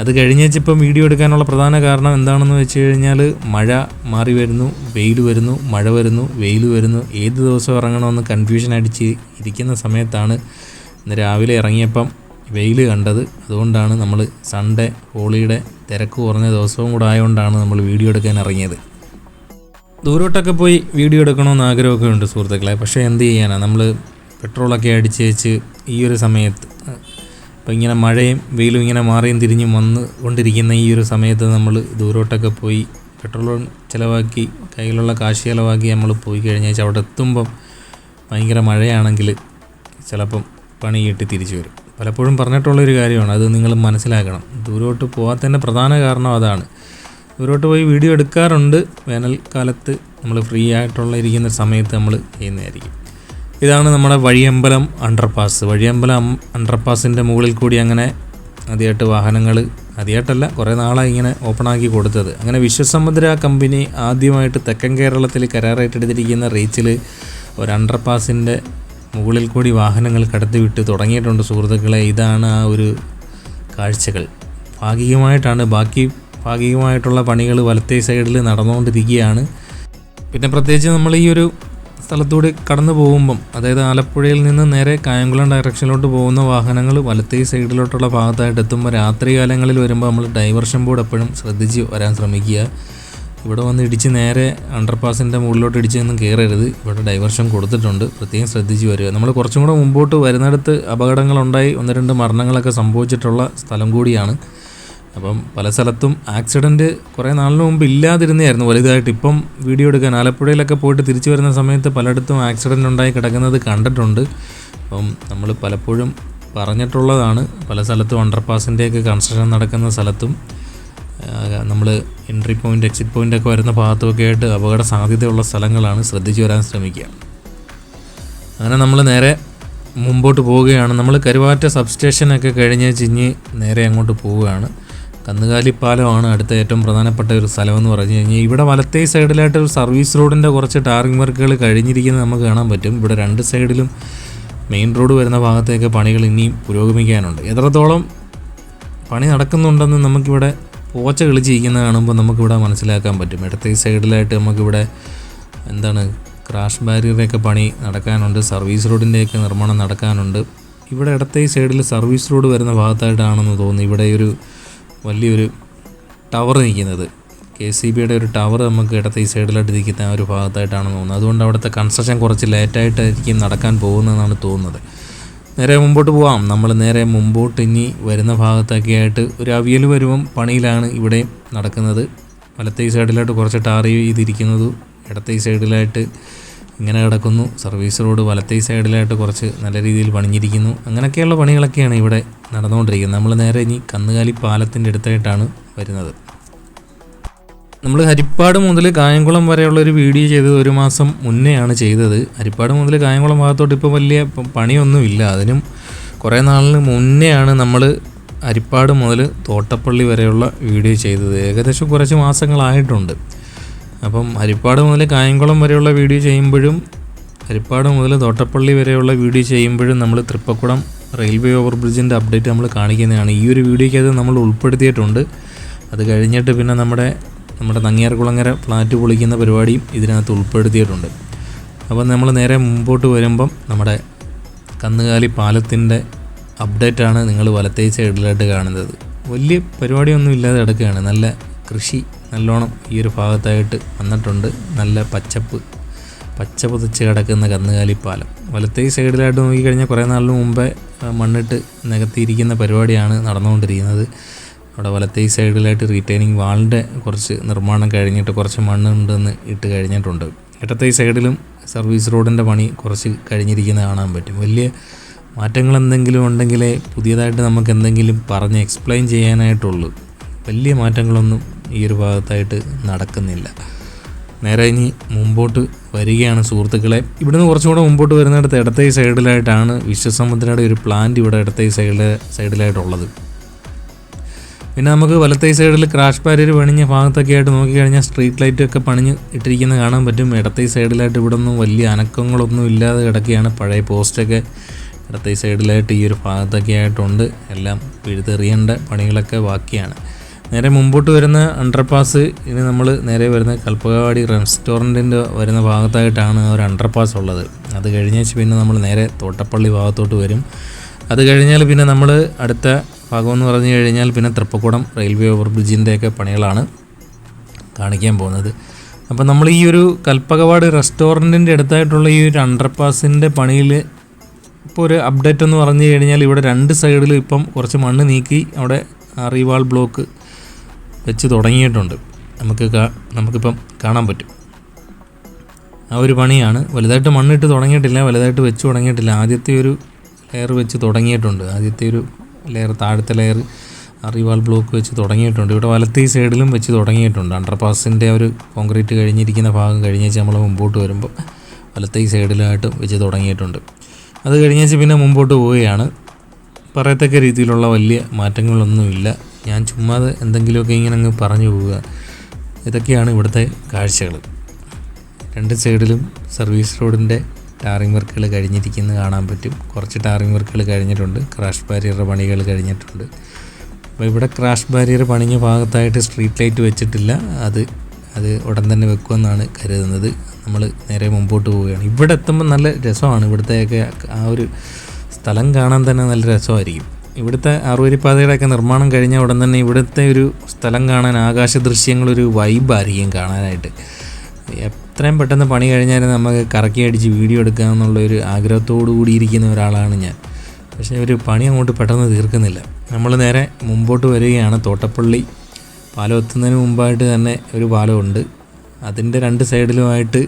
അത് കഴിഞ്ഞിപ്പം വീഡിയോ എടുക്കാനുള്ള പ്രധാന കാരണം എന്താണെന്ന് വെച്ച് കഴിഞ്ഞാൽ മഴ മാറി വരുന്നു, വെയിൽ വരുന്നു, മഴ വരുന്നു, വെയിൽ വരുന്നു. ഏത് ദിവസം ഇറങ്ങണമെന്ന് കൺഫ്യൂഷൻ അടിച്ച് ഇരിക്കുന്ന സമയത്താണ് ഇന്ന് രാവിലെ ഇറങ്ങിയപ്പം വെയിൽ കണ്ടത്. അതുകൊണ്ടാണ് നമ്മൾ സൺഡേ ഹോളിയുടെ തിരക്ക് കുറഞ്ഞ ദിവസവും കൂടെ ആയതുകൊണ്ടാണ് നമ്മൾ വീഡിയോ എടുക്കാൻ ഇറങ്ങിയത്. ദൂരോട്ടൊക്കെ പോയി വീഡിയോ എടുക്കണമെന്ന് ആഗ്രഹമൊക്കെ ഉണ്ട് സുഹൃത്തുക്കളെ. പക്ഷേ എന്ത് ചെയ്യാനാണ്, നമ്മൾ പെട്രോളൊക്കെ അടിച്ച് വെച്ച് ഈ ഒരു സമയത്ത് അപ്പോൾ ഇങ്ങനെ മഴയും വെയിലും ഇങ്ങനെ മാറിയും തിരിഞ്ഞും വന്ന് കൊണ്ടിരിക്കുന്ന ഈ ഒരു സമയത്ത് നമ്മൾ ദൂരോട്ടൊക്കെ പോയി പെട്രോൾ ചിലവാക്കി കയ്യിലുള്ള കാശ് ചിലവാക്കി നമ്മൾ പോയി കഴിഞ്ഞാൽ അവിടെ എത്തുമ്പം ഭയങ്കര മഴയാണെങ്കിൽ ചിലപ്പം പണി കിട്ടി തിരിച്ചു വരും. പലപ്പോഴും പറഞ്ഞിട്ടുള്ളൊരു കാര്യമാണ്, അത് നിങ്ങൾ മനസ്സിലാക്കണം. ദൂരോട്ട് പോകാത്തതിൻ്റെ പ്രധാന കാരണം അതാണ്. ദൂരോട്ട് പോയി വീഡിയോ എടുക്കാറുണ്ട്. വേനൽക്കാലത്ത് നമ്മൾ ഫ്രീ ആയിട്ടുള്ള ഇരിക്കുന്ന സമയത്ത് നമ്മൾ ചെയ്യുന്നതായിരിക്കും. ഇതാണ് നമ്മുടെ വഴിയമ്പലം അണ്ടർപാസ്. വഴിയമ്പലം അണ്ടർപാസിൻ്റെ മുകളിൽ കൂടി അങ്ങനെ ആദ്യമായിട്ട് വാഹനങ്ങൾ, ആദ്യമായിട്ടല്ല കുറേ നാളായി ഇങ്ങനെ ഓപ്പണാക്കി കൊടുത്തത്. അങ്ങനെ വിശ്വസമുദ്ര കമ്പനി ആദ്യമായിട്ട് തെക്കൻ കേരളത്തിൽ കരാറേറ്റെടുത്തിരിക്കുന്ന റീച്ചിൽ ഒരു അണ്ടർപാസിൻ്റെ മുകളിൽ കൂടി വാഹനങ്ങൾ കടത്തിവിട്ട് തുടങ്ങിയിട്ടുണ്ട് സുഹൃത്തുക്കളെ. ഇതാണ് ആ ഒരു കാഴ്ചകൾ. ഭാഗികമായിട്ടാണ്, ബാക്കി ഭാഗികമായിട്ടുള്ള പണികൾ വലത്തേ സൈഡിൽ നടന്നുകൊണ്ടിരിക്കുകയാണ്. പിന്നെ പ്രത്യേകിച്ച് നമ്മൾ ഈ ഒരു സ്ഥലത്തൂടെ കടന്നു പോകുമ്പം, അതായത് ആലപ്പുഴയിൽ നിന്ന് നേരെ കായംകുളം ഡയറക്ഷനിലോട്ട് പോകുന്ന വാഹനങ്ങൾ വലത്തേ സൈഡിലോട്ടുള്ള ഭാഗത്തായിട്ട് എത്തുമ്പോൾ രാത്രി കാലങ്ങളിൽ വരുമ്പോൾ നമ്മൾ ഡൈവർഷൻ ബോർഡ് എപ്പോഴും ശ്രദ്ധിച്ച് വരാൻ ശ്രമിക്കുക. ഇവിടെ വന്ന് ഇടിച്ച് നേരെ അണ്ടർപാസിൻ്റെ മുകളിലോട്ട് ഇടിച്ചൊന്നും കയറരുത്. ഇവിടെ ഡൈവർഷൻ കൊടുത്തിട്ടുണ്ട്, പ്രത്യേകം ശ്രദ്ധിച്ച് വരിക. നമ്മൾ കുറച്ചും കൂടെ മുമ്പോട്ട് വരുന്നിടത്ത് അപകടങ്ങളുണ്ടായി 1-2 മരണങ്ങളൊക്കെ സംഭവിച്ചിട്ടുള്ള സ്ഥലം കൂടിയാണ്. അപ്പം പല സ്ഥലത്തും ആക്സിഡൻറ്റ് കുറേ നാളിന് മുമ്പ് ഇല്ലാതിരുന്നതായിരുന്നു വലുതായിട്ട്. ഇപ്പം വീഡിയോ എടുക്കാൻ ആലപ്പുഴയിലൊക്കെ പോയിട്ട് തിരിച്ചു വരുന്ന സമയത്ത് പലയിടത്തും ആക്സിഡൻ്റ് ഉണ്ടായി കിടക്കുന്നത് കണ്ടിട്ടുണ്ട്. അപ്പം നമ്മൾ പലപ്പോഴും പറഞ്ഞിട്ടുള്ളതാണ്, പല സ്ഥലത്തും അണ്ടർപാസിൻ്റെയൊക്കെ കൺസ്ട്രക്ഷൻ നടക്കുന്ന സ്ഥലത്തും നമ്മൾ എൻട്രി പോയിൻ്റ് എക്സിറ്റ് പോയിൻ്റൊക്കെ വരുന്ന ഭാഗത്തുമൊക്കെ ആയിട്ട് അപകട സാധ്യതയുള്ള സ്ഥലങ്ങളാണ്, ശ്രദ്ധിച്ചു വരാൻ ശ്രമിക്കുക. അങ്ങനെ നമ്മൾ നേരെ മുമ്പോട്ട് പോവുകയാണ്. നമ്മൾ കരുവാറ്റ സബ്സ്റ്റേഷനൊക്കെ കഴിഞ്ഞ് ചിഞ്ഞ് നേരെ അങ്ങോട്ട് പോവുകയാണ്. കന്നുകാലിപ്പാലമാണ് അടുത്ത ഏറ്റവും പ്രധാനപ്പെട്ട ഒരു സ്ഥലമെന്ന് പറഞ്ഞു കഴിഞ്ഞാൽ ഇവിടെ വലത്തേ സൈഡിലായിട്ട് ഒരു സർവീസ് റോഡിൻ്റെ കുറച്ച് ടാറിങ് വർക്കുകൾ കഴിഞ്ഞിരിക്കുന്നത് നമുക്ക് കാണാൻ പറ്റും. ഇവിടെ 2 സൈഡിലും മെയിൻ റോഡ് വരുന്ന ഭാഗത്തേക്ക് പണികൾ ഇനിയും പുരോഗമിക്കാനുണ്ട്. എത്രത്തോളം പണി നടക്കുന്നുണ്ടെന്ന് നമുക്കിവിടെ പോച്ച കളിച്ചിരിക്കുന്നത് കാണുമ്പോൾ നമുക്കിവിടെ മനസ്സിലാക്കാൻ പറ്റും. ഇടത്തേ സൈഡിലായിട്ട് നമുക്കിവിടെ ക്രാഷ് ബാരിയറിൻ്റെയൊക്കെ പണി നടക്കാനുണ്ട്, സർവീസ് റോഡിൻ്റെയൊക്കെ നിർമ്മാണം നടക്കാനുണ്ട്. ഇവിടെ ഇടത്തെ ഈ സൈഡിൽ സർവീസ് റോഡ് വരുന്ന ഭാഗത്തായിട്ടാണെന്ന് തോന്നുന്നു ഇവിടെ ഒരു വലിയൊരു ടവർ നിൽക്കുന്നത്. KCBയുടെ ഒരു ടവർ നമുക്ക് ഇടത്തെ ഈ സൈഡിലായിട്ട് നിൽക്കുന്ന ആ ഒരു ഭാഗത്തായിട്ടാണെന്ന് തോന്നുന്നത്. അതുകൊണ്ട് അവിടുത്തെ കൺസ്ട്രക്ഷൻ കുറച്ച് ലേറ്റായിട്ടായിരിക്കും നടക്കാൻ പോകുന്നതെന്നാണ് തോന്നുന്നത്. നേരെ മുമ്പോട്ട് പോകാം. നമ്മൾ നേരെ മുമ്പോട്ട് ഇനി വരുന്ന ഭാഗത്തൊക്കെ ആയിട്ട് ഒരു അവിയൽ വരുമ്പം പണിയിലാണ് ഇവിടെ നടക്കുന്നത്. വലത്തെ ഈ സൈഡിലായിട്ട് കുറച്ച് ടാർ ചെയ്തിരിക്കുന്നതും ഇടത്തെ ഈ സൈഡിലായിട്ട് ഇങ്ങനെ കിടക്കുന്നു. സർവീസ് റോഡ് വലത്തെ ഈ സൈഡിലായിട്ട് കുറച്ച് നല്ല രീതിയിൽ പണിഞ്ഞിരിക്കുന്നു. അങ്ങനെയൊക്കെയുള്ള പണികളൊക്കെയാണ് ഇവിടെ നടന്നുകൊണ്ടിരിക്കുന്നത്. നമ്മൾ നേരെ ഇനി കന്നുകാലി പാലത്തിൻ്റെ അടുത്തായിട്ടാണ് വരുന്നത്. നമ്മൾ ഹരിപ്പാട് മുതൽ കായംകുളം വരെയുള്ളൊരു വീഡിയോ ചെയ്തത് 1 മാസം മുന്നെയാണ് ചെയ്തത്. ഹരിപ്പാട് മുതൽ കായംകുളം ഭാഗത്തോട്ട് ഇപ്പോൾ വലിയ പണിയൊന്നുമില്ല. അതിനും കുറേ നാളിന് മുന്നെയാണ് നമ്മൾ ഹരിപ്പാട് മുതൽ തോട്ടപ്പള്ളി വരെയുള്ള വീഡിയോ ചെയ്തത്. ഏകദേശം കുറച്ച് മാസങ്ങളായിട്ടുണ്ട്. അപ്പം ഹരിപ്പാട് മുതൽ കായംകുളം വരെയുള്ള വീഡിയോ ചെയ്യുമ്പോഴും ഹരിപ്പാട് മുതൽ തോട്ടപ്പള്ളി വരെയുള്ള വീഡിയോ ചെയ്യുമ്പോഴും നമ്മൾ തൃപ്പക്കുളം റെയിൽവേ ഓവർ ബ്രിഡ്ജിൻ്റെ അപ്ഡേറ്റ് നമ്മൾ കാണിക്കുന്നതാണ്. ഈ ഒരു വീഡിയോയ്ക്കത് നമ്മൾ ഉൾപ്പെടുത്തിയിട്ടുണ്ട്. അത് കഴിഞ്ഞിട്ട് പിന്നെ നമ്മുടെ നങ്ങിയാർകുളങ്ങര ഫ്ലാറ്റ് പൊളിക്കുന്ന പരിപാടിയും ഇതിനകത്ത് ഉൾപ്പെടുത്തിയിട്ടുണ്ട്. അപ്പം നമ്മൾ നേരെ മുമ്പോട്ട് വരുമ്പം നമ്മുടെ കന്നുകാലി പാലത്തിൻ്റെ അപ്ഡേറ്റാണ് നിങ്ങൾ വലത്തേ സൈഡിലായിട്ട് കാണുന്നത്. വലിയ പരിപാടിയൊന്നും ഇല്ലാതെ കിടക്കുകയാണ്. നല്ല കൃഷി നല്ലോണം ഈ ഒരു ഭാഗത്തായിട്ട് വന്നിട്ടുണ്ട്. നല്ല പച്ച പുതച്ച് കിടക്കുന്ന കന്നുകാലി പാലം വലത്തേ സൈഡിലായിട്ട് നോക്കിക്കഴിഞ്ഞാൽ കുറേ നാളിന് മുമ്പേ മണ്ണിട്ട് നികത്തിയിരിക്കുന്ന പരിപാടിയാണ് നടന്നുകൊണ്ടിരിക്കുന്നത്. അവിടെ വലത്തേ സൈഡിലായിട്ട് റീറ്റെയിനിങ് വാളിൻ്റെ കുറച്ച് നിർമ്മാണം കഴിഞ്ഞിട്ട് കുറച്ച് മണ്ണുണ്ടെന്ന് ഇട്ട് കഴിഞ്ഞിട്ടുണ്ട്. ഇടത്തെ സൈഡിലും സർവീസ് റോഡിൻ്റെ പണി കുറച്ച് കഴിഞ്ഞിരിക്കുന്നത് കാണാൻ പറ്റും. വലിയ മാറ്റങ്ങൾ എന്തെങ്കിലും ഉണ്ടെങ്കിലേ പുതിയതായിട്ട് നമുക്ക് എന്തെങ്കിലും പറഞ്ഞ് എക്സ്പ്ലെയിൻ ചെയ്യാനായിട്ടുള്ളൂ. വലിയ മാറ്റങ്ങളൊന്നും ഈ ഒരു ഭാഗത്തായിട്ട് നടക്കുന്നില്ല. നേരെ ഇനി മുമ്പോട്ട് വരികയാണ് സുഹൃത്തുക്കളെ. ഇവിടുന്ന് കുറച്ചുകൂടെ മുമ്പോട്ട് വരുന്നിടത്ത് ഇടത്തെ സൈഡിലായിട്ടാണ് വിശ്വസമുദ്രയുടെ ഒരു പ്ലാന്റ് ഇവിടെ ഇടത്തെ സൈഡിലായിട്ടുള്ളത്. പിന്നെ നമുക്ക് വലത്തെ സൈഡിൽ ക്രാഷ് ബാരിയർ പണിഞ്ഞ ഭാഗത്തൊക്കെ ആയിട്ട് നോക്കിക്കഴിഞ്ഞാൽ സ്ട്രീറ്റ് ലൈറ്റൊക്കെ പണിഞ്ഞ് ഇട്ടിരിക്കുന്നത് കാണാൻ പറ്റും. ഇടത്തെ സൈഡിലായിട്ട് ഇവിടെ ഒന്നും വലിയ അനക്കങ്ങളൊന്നും ഇല്ലാതെ കിടക്കുകയാണ്. പഴയ പോസ്റ്റൊക്കെ ഇടത്തെ സൈഡിലായിട്ട് ഈ ഒരു ഭാഗത്തൊക്കെ ആയിട്ടുണ്ട്. എല്ലാം പിഴുതെറിയേണ്ട പണികളൊക്കെ ബാക്കിയാണ്. നേരെ മുമ്പോട്ട് വരുന്ന അണ്ടർപാസ് ഇനി നമ്മൾ നേരെ വരുന്ന കൽപ്പകവാടി റെസ്റ്റോറൻറ്റിൻ്റെ വരുന്ന ഭാഗത്തായിട്ടാണ് ഒരു അണ്ടർപാസ് ഉള്ളത്. അത് കഴിഞ്ഞേച്ച് പിന്നെ നമ്മൾ നേരെ തോട്ടപ്പള്ളി ഭാഗത്തോട്ട് വരും. അത് കഴിഞ്ഞാൽ പിന്നെ നമ്മൾ അടുത്ത ഭാഗമെന്ന് പറഞ്ഞു കഴിഞ്ഞാൽ പിന്നെ തൃപ്പക്കുളം റെയിൽവേ ഓവർ ബ്രിഡ്ജിൻ്റെയൊക്കെ പണികളാണ് കാണിക്കാൻ പോകുന്നത്. അപ്പം നമ്മൾ ഈ ഒരു കൽപ്പകവാട് റെസ്റ്റോറൻറ്റിൻ്റെ അടുത്തായിട്ടുള്ള ഈ ഒരു അണ്ടർപാസിൻ്റെ പണിയിൽ ഇപ്പോൾ ഒരു അപ്ഡേറ്റ് എന്ന് പറഞ്ഞു കഴിഞ്ഞാൽ ഇവിടെ 2 സൈഡിലും ഇപ്പം കുറച്ച് മണ്ണ് നീക്കി അവിടെ റീവാൾ ബ്ലോക്ക് വെച്ച് തുടങ്ങിയിട്ടുണ്ട്. നമുക്കിപ്പം കാണാൻ പറ്റും. ആ ഒരു പണിയാണ്. വലുതായിട്ട് മണ്ണിട്ട് തുടങ്ങിയിട്ടില്ല, വലുതായിട്ട് വെച്ച് തുടങ്ങിയിട്ടില്ല. ആദ്യത്തെ ഒരു ലെയർ വെച്ച് തുടങ്ങിയിട്ടുണ്ട്. ആദ്യത്തെ ഒരു ലെയർ, താഴത്തെ ലെയർ റീവാൾ ബ്ലോക്ക് വെച്ച് തുടങ്ങിയിട്ടുണ്ട്. ഇവിടെ വലത്തെ സൈഡിലും വെച്ച് തുടങ്ങിയിട്ടുണ്ട്. അണ്ടർപാസിൻ്റെ ഒരു കോൺക്രീറ്റ് കഴിഞ്ഞിരിക്കുന്ന ഭാഗം കഴിഞ്ഞേച്ച് നമ്മൾ മുമ്പോട്ട് വരുമ്പോൾ വലത്തെ സൈഡിലായിട്ട് വെച്ച് തുടങ്ങിയിട്ടുണ്ട്. അത് കഴിഞ്ഞേച്ച് പിന്നെ മുമ്പോട്ട് പോവുകയാണ്. പറയത്തക്ക രീതിയിലുള്ള വലിയ മാറ്റങ്ങളൊന്നുമില്ല. ഞാൻ ചുമ്മാതെ എന്തെങ്കിലുമൊക്കെ ഇങ്ങനെ അങ്ങ് പറഞ്ഞു പോവുക. ഇതൊക്കെയാണ് ഇവിടുത്തെ കാഴ്ചകൾ. 2 സൈഡിലും സർവീസ് റോഡിൻ്റെ ടാറിംഗ് വർക്കുകൾ കഴിഞ്ഞിരിക്കുന്നത് കാണാൻ പറ്റും. കുറച്ച് ടാറിംഗ് വർക്കുകൾ കഴിഞ്ഞിട്ടുണ്ട്. ക്രാഷ് ബാരിയറുടെ പണികൾ കഴിഞ്ഞിട്ടുണ്ട്. അപ്പോൾ ഇവിടെ ക്രാഷ് ബാരിയർ പണിഞ്ഞ ഭാഗത്തായിട്ട് സ്ട്രീറ്റ് ലൈറ്റ് വെച്ചിട്ടില്ല. അത് ഉടൻ തന്നെ വെക്കുമെന്നാണ് കരുതുന്നത്. നമ്മൾ നേരെ മുമ്പോട്ട് പോവുകയാണ്. ഇവിടെ എത്തുമ്പോൾ നല്ല രസമാണ്. ഇവിടുത്തെയൊക്കെ ആ ഒരു സ്ഥലം കാണാൻ തന്നെ നല്ല രസമായിരിക്കും. ഇവിടുത്തെ ആറുവരിപ്പാതയുടെയൊക്കെ നിർമ്മാണം കഴിഞ്ഞ ഉടൻ തന്നെ ഇവിടുത്തെ ഒരു സ്ഥലം കാണാൻ ആകാശ ദൃശ്യങ്ങളൊരു വൈബായിരിക്കും കാണാനായിട്ട്. എത്രയും പെട്ടെന്ന് പണി കഴിഞ്ഞാലും നമുക്ക് കറക്കി അടിച്ച് വീഡിയോ എടുക്കാമെന്നുള്ളൊരു ആഗ്രഹത്തോടു കൂടിയിരിക്കുന്ന ഒരാളാണ് ഞാൻ. പക്ഷേ ഒരു പണി അങ്ങോട്ട് പെട്ടെന്ന് തീർക്കുന്നില്ല. നമ്മൾ നേരെ മുമ്പോട്ട് വരികയാണ്. തോട്ടപ്പള്ളി പാലം എത്തുന്നതിന് മുമ്പായിട്ട് തന്നെ ഒരു പാലമുണ്ട്. അതിൻ്റെ 2 സൈഡിലുമായിട്ട്